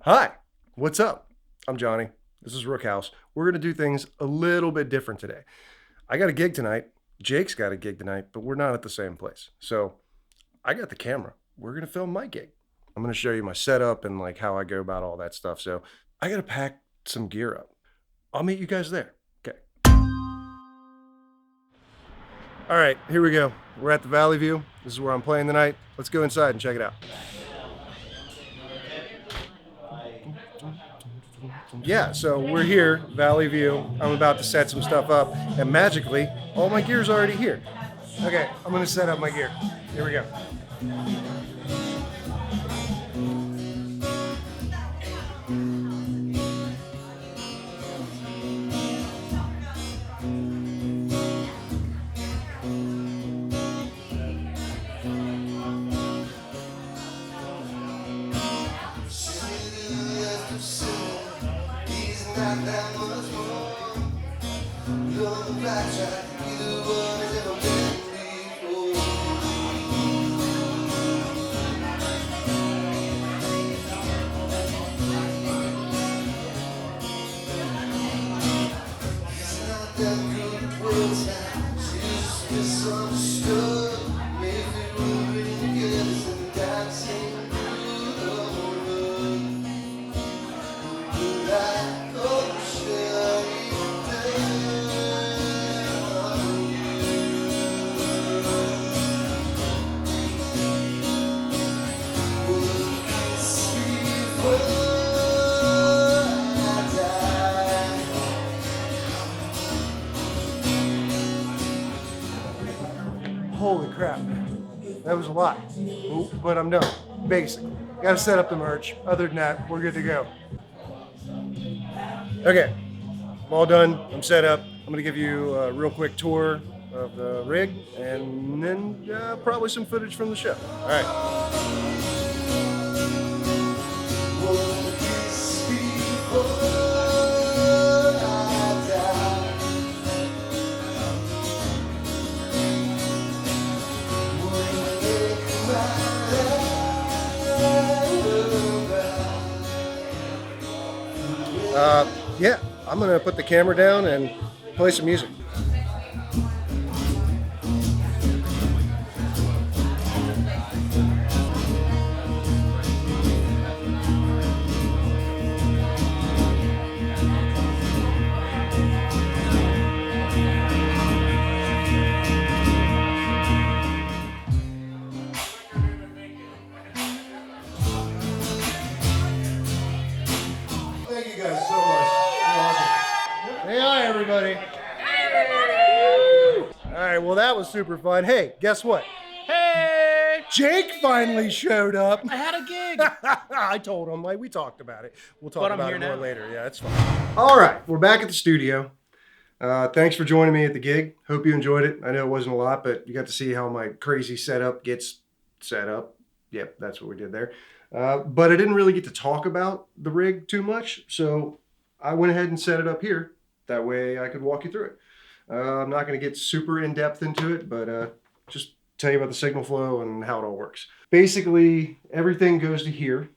Hi, what's up? I'm Johnny. This is Rook House. We're going to do things a little bit different today. I got a gig tonight. Jake's got a gig tonight, but we're not at the same place. So I got the camera. We're going to film my gig. I'm going to show you my setup and like how I go about all that stuff. So I got to pack some gear up. I'll meet you guys there. Okay. All right, here we go. We're at the Valley View. This is where I'm playing tonight. Let's go inside and check it out. Yeah, so we're here, Valley View. I'm about to set some stuff up, and magically, all my gear's already here. Okay, I'm gonna set up my gear. Here we go. Holy crap, that was a lot, but I'm done, basically. Gotta set up the merch. Other than that, we're good to go. Okay, I'm all done, I'm set up. I'm gonna give you a real quick tour of the rig and then probably some footage from the show. All right. Yeah, I'm gonna put the camera down and play some music. Thank you guys so much. You're awesome. Hey, hi everybody. All right, well that was super fun. Hey, guess what? Hey! Jake finally showed up. I had a gig. I told him, like we talked about it. We'll talk But I'm about here it more now. later. Yeah, it's fine. All right, we're back at the studio. Thanks for joining me at the gig. Hope you enjoyed it. I know it wasn't a lot, but you got to see how my crazy setup gets set up. Yep, that's what we did there. But I didn't really get to talk about the rig too much, so I went ahead and set it up here. That way I could walk you through it. I'm not going to get super in-depth into it, but just tell you about the signal flow and how it all works. Basically, everything goes to here.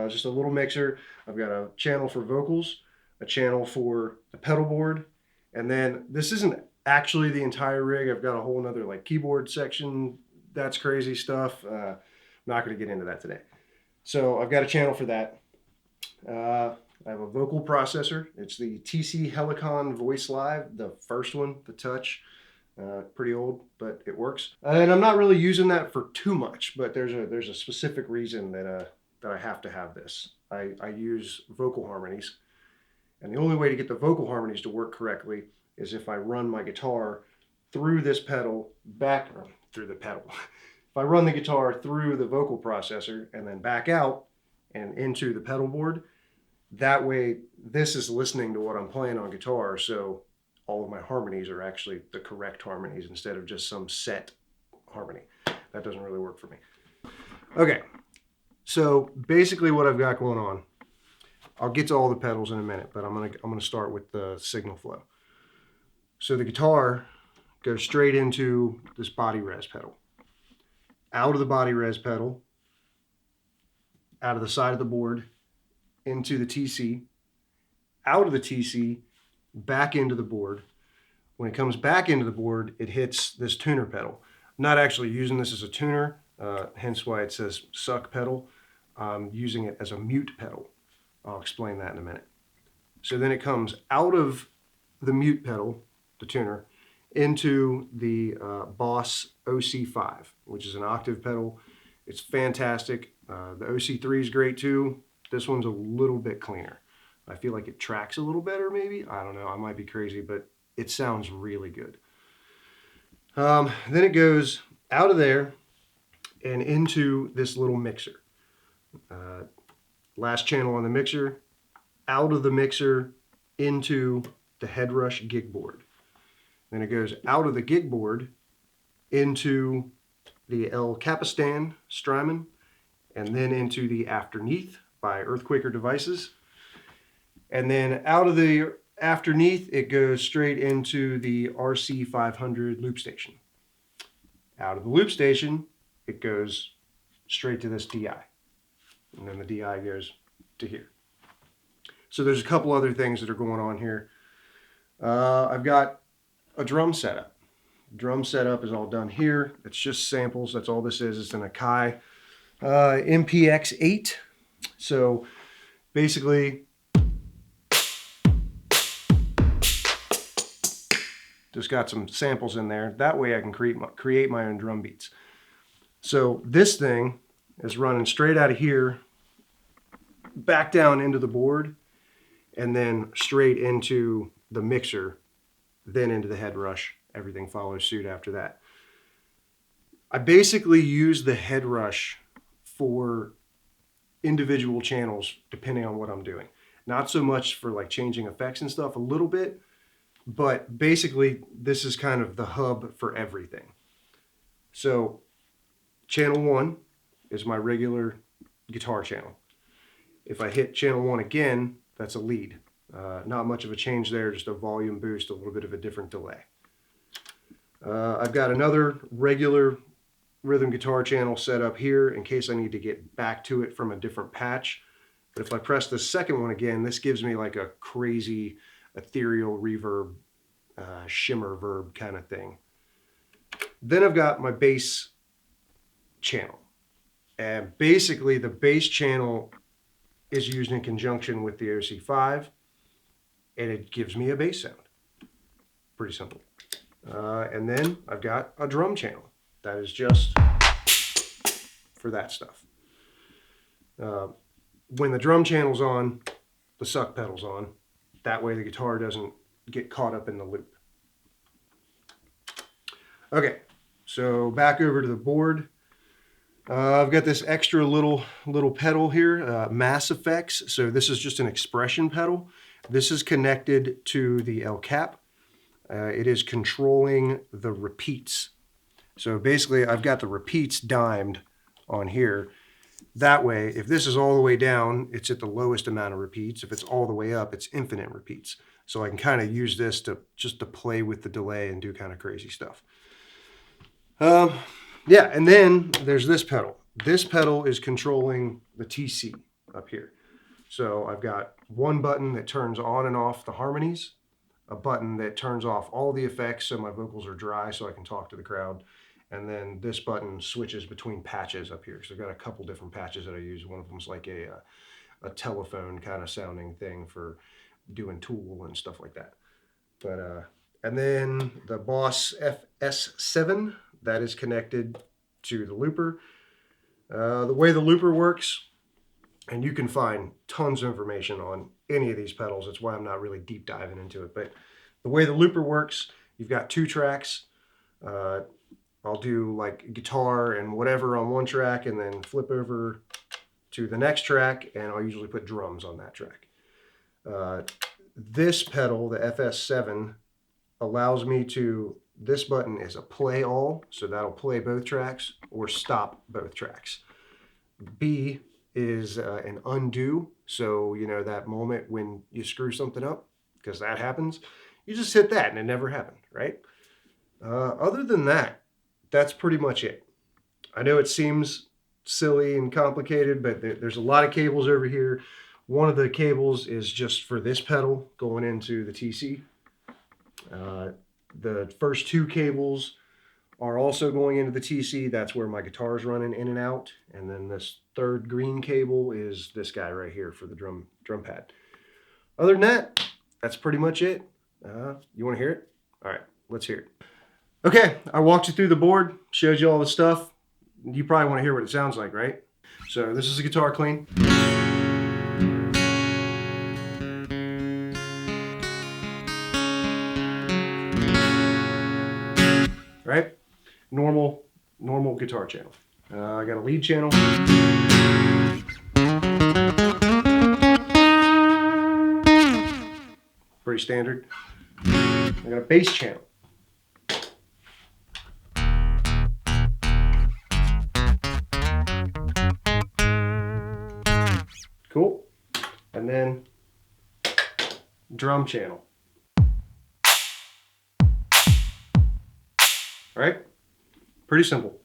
Just a little mixer. I've got a channel for vocals, a channel for the pedal board, and then this isn't actually the entire rig. I've got a whole nother like keyboard section. That's crazy stuff. I'm not going to get into that today. So I've got a channel for that. I have a vocal processor. It's the TC-Helicon VoiceLive, the first one, the touch. Pretty old, but it works. And I'm not really using that for too much, but there's a specific reason that I have to have this. I use vocal harmonies, and the only way to get the vocal harmonies to work correctly is if I run my guitar through this pedal back through the pedal. If I run the guitar through the vocal processor and then back out and into the pedal board, that way this is listening to what I'm playing on guitar, so all of my harmonies are actually the correct harmonies instead of just some set harmony. That doesn't really work for me. Okay, so basically what I've got going on, I'll get to all the pedals in a minute, but I'm gonna start with the signal flow. So the guitar goes straight into this body res pedal. Out of the body res pedal, out of the side of the board, into the TC, out of the TC, back into the board. When it comes back into the board, it hits this tuner pedal. I'm not actually using this as a tuner, hence why it says suck pedal. I'm using it as a mute pedal. I'll explain that in a minute. So then it comes out of the mute pedal, the tuner, into the Boss OC5, which is an octave pedal. It's fantastic. The OC3 is great too. This one's a little bit cleaner. I feel like it tracks a little better maybe. I don't know, I might be crazy, but it sounds really good. Then it goes out of there and into this little mixer. Last channel on the mixer, out of the mixer into the Headrush Gigboard. Then it goes out of the Gigboard into the El Capistan Strymon, and then into the Afterneath by Earthquaker Devices. And then out of the Afterneath, it goes straight into the RC500 loop station. Out of the loop station, it goes straight to this DI. And then the DI goes to here. So there's a couple other things that are going on here. I've got a drum setup. Drum setup is all done here. It's just samples. That's all this is. It's an Akai MPX8. So basically, just got some samples in there. That way I can create my own drum beats. So this thing is running straight out of here, back down into the board, and then straight into the mixer, then into the Headrush. Everything follows suit after that. I basically use the Headrush for individual channels depending on what I'm doing. Not so much for like changing effects and stuff, a little bit, but basically this is kind of the hub for everything. So channel 1 is my regular guitar channel. If I hit channel 1 again, that's a lead. Not much of a change there, just a volume boost, a little bit of a different delay. I've got another regular rhythm guitar channel set up here in case I need to get back to it from a different patch. But if I press the second one again, this gives me like a crazy ethereal reverb, shimmer verb kind of thing. Then I've got my bass channel. And basically the bass channel is used in conjunction with the OC5, and it gives me a bass sound. Pretty simple. And then I've got a drum channel. That is just for that stuff. When the drum channel's on, the suck pedal's on. That way the guitar doesn't get caught up in the loop. Okay, so back over to the board. I've got this extra little pedal here, Mass Effects. So this is just an expression pedal. This is connected to the El Cap. It is controlling the repeats. So basically I've got the repeats dimed on here. That way, if this is all the way down, it's at the lowest amount of repeats. If it's all the way up, it's infinite repeats. So I can kind of use this to just to play with the delay and do kind of crazy stuff. Yeah, and then there's this pedal. This pedal is controlling the TC up here. So I've got one button that turns on and off the harmonies, a button that turns off all the effects so my vocals are dry so I can talk to the crowd. And then this button switches between patches up here. So I've got a couple different patches that I use. One of them's like a telephone kind of sounding thing for doing Tool and stuff like that. But and then the Boss FS7, that is connected to the looper. The way the looper works, and you can find tons of information on any of these pedals. That's why I'm not really deep diving into it. But the way the looper works, you've got 2 tracks. I'll do like guitar and whatever on one track and then flip over to the next track, and I'll usually put drums on that track. This pedal, the FS7, allows me to, this button is a play all, so that'll play both tracks or stop both tracks. B is an undo, so you know that moment when you screw something up, because that happens, you just hit that and it never happened, right? Other than that, that's pretty much it. I know it seems silly and complicated, but there's a lot of cables over here, One of the cables is just for this pedal going into the TC. The first two cables are also going into the TC. That's where my guitar is running in and out. And then this third green cable is this guy right here for the drum pad. Other than that, that's pretty much it. You want to hear it? All right, let's hear it. Okay, I walked you through the board, showed you all the stuff. You probably want to hear what it sounds like, right? So this is a guitar clean. Right? Normal guitar channel. I got a lead channel. Pretty standard. I got a bass channel. Cool. And then drum channel. All right, pretty simple.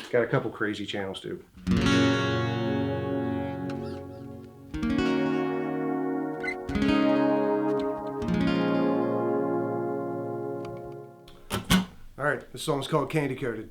Got a couple crazy channels too. All right, this song is called Candy Coated.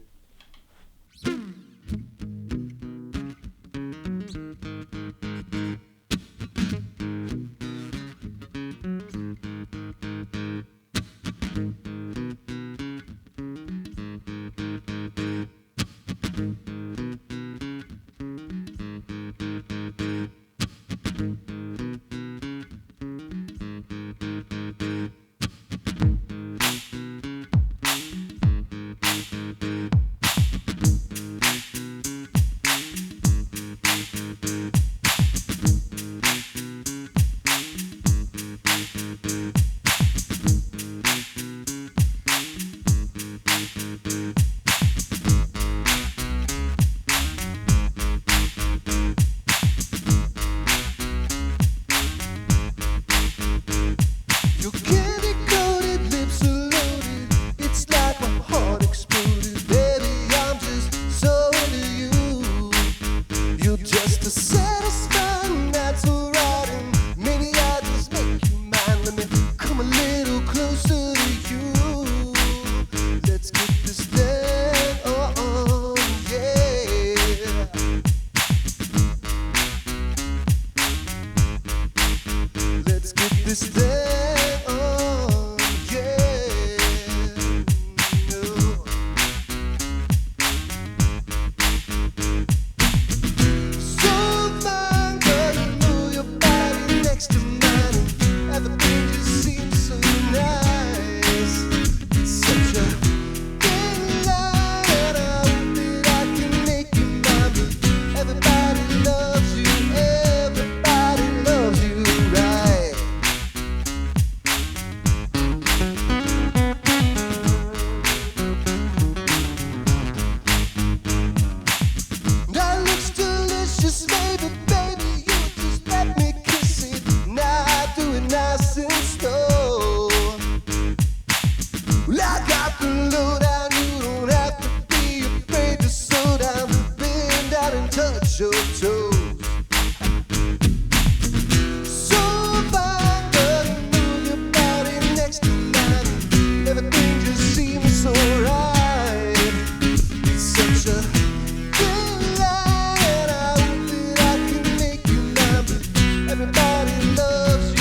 Everybody loves you.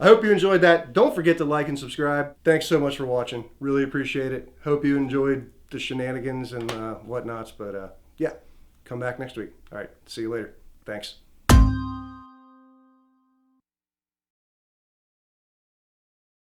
I hope you enjoyed that. Don't forget to like and subscribe. Thanks so much for watching. Really appreciate it. Hope you enjoyed the shenanigans and whatnots. But yeah, come back next week. All right, see you later. Thanks.